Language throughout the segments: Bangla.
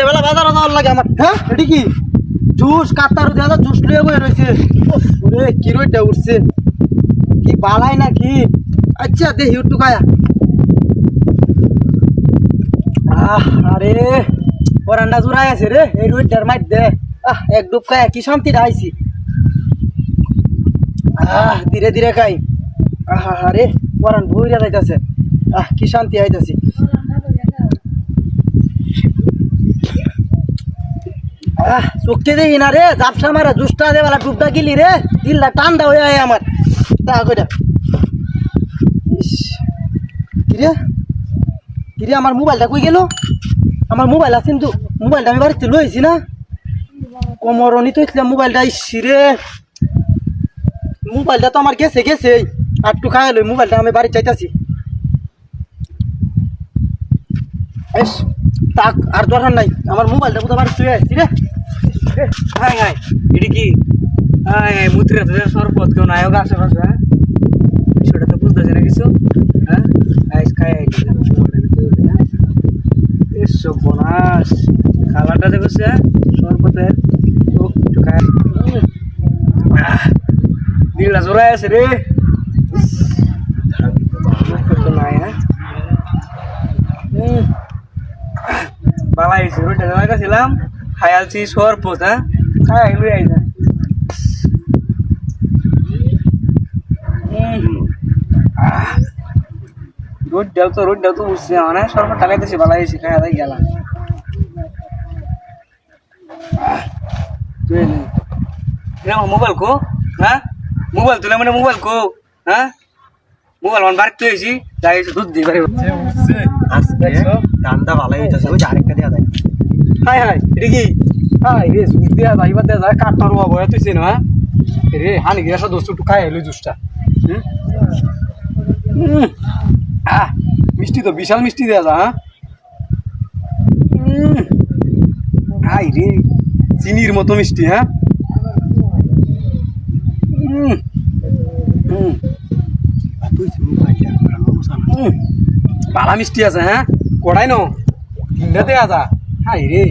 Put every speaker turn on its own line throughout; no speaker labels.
বেলা বাজার যাওয়ার লাগে আমার। হ্যাঁ এটি কি জুস কাতার দাদা জুস লিয়ে বয়ে রয়েছে। ওরে কি রইটা উঠছে কি বালাই না কি। আচ্ছা দেখি একটু খায়া। আরে পরান্ডা জোড়াই আছে রে এই রইটার মাইর দে। এক ডুব খায়া কি শান্তিটা আইছি। ধীরে ধীরে খাই। আরে পরান বইরা যাইতাছে। কি শান্তি আইতাছি। চোখে দেখি না রে জাপসা মারা জুসটা দে বেলা ডুবটা গিলি রে দিলটা টান্ডা হয়ে আয় আমার। তা কইরা কিরে কিরে আমার মোবাইলটা কই গেল? আমার মোবাইল আছে কিন্তু মোবাইলটা আমি বাড়িতে লইছি না। কোমরনি তো ইসলাম মোবাইলটা ইসি রে। মোবাইলটা তো আমার গেছে গেছে আর একটু খাই লই মোবাইলটা আমি বাড়ি চাইতাছি। তাক আর দরকার নাই আমার মোবাইলটা কোথাও বাড়ি চলে আসছি রে।
হাই হাই এটি কি মুত্রে সরপত কেউ নায়ক আশেপাশে। হ্যাঁ সেটা তো বুঝতেছে না কিছু। হ্যাঁ এসো বোনাস খাবারটা দেখছে সরপতের একটু খায় দিলটা জোড়ায় আছে রে। নাই হ্যাঁ বালা হয়েছে রোটা জমা গেছিলাম খায়ালছি সরপত। হ্যাঁ খায় লুই আইসা রোড দেও তো বুঝছি মানে সরপত টাকাইতেছি বালা হয়েছে খায়া তাই গেলাম। আমার মোবাইল কো? হ্যাঁ মোবাইল তুলে মানে মোবাইল কো? হ্যাঁ মোবাইল মানে বাড়িতে হয়েছি যাই দুধ দিয়ে বাড়ি
ধান্দা ভালো হইতাছে ওই যে আরেকটা দেওয়া যায়।
হাই হাই এটা কি হাই রে জুস দেওয়া যায় এবার দেওয়া যায় কাঠটার বয়া তুইছে না রে হানি গিয়ে দোস্ত একটু খাই এলো জুসটা। মিষ্টি তো বিশাল মিষ্টি দেওয়া যায়। হ্যাঁ হাই রে চিনির মতো মিষ্টি। হ্যাঁ বালা মিষ্টি আছে। হ্যাঁ কড়াই নো তিনটা দেয়া যা। হাই রে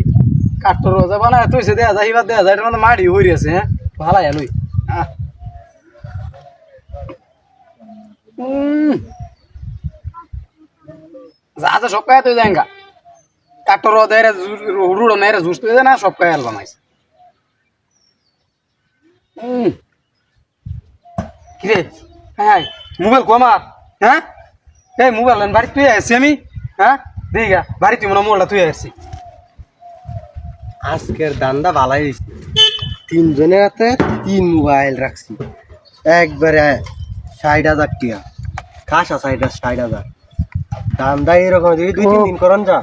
কাঠর রোজা বানায় তুইছে দেয়া যায় এবার দেয়া যায় এটা মানে মাড়ি হয়ে আছে। হ্যাঁ ভালাই আলোই যা যা সব খায় তুই যায়গা কাঠর রোদা রুড়ো মেয়েরা জুস তুই না সব খায় আলবাম আইস। কিরে হ্যাঁ মোবাইল কমার। হ্যাঁ এই মোবাইল বাড়ি তুই আসছি আমি। হ্যাঁ দিঘা বাড়ি তুই মনে মোবাইলটা তুই আসছি।
আজকের দান্দা ভালাই হয়েছে। তিনজনের হাতে তিন মোবাইল রাখছি একবারে 60,000 টাকা খাসা 60,000 দান্দা এরকম যদি 2-3 দিন করন যা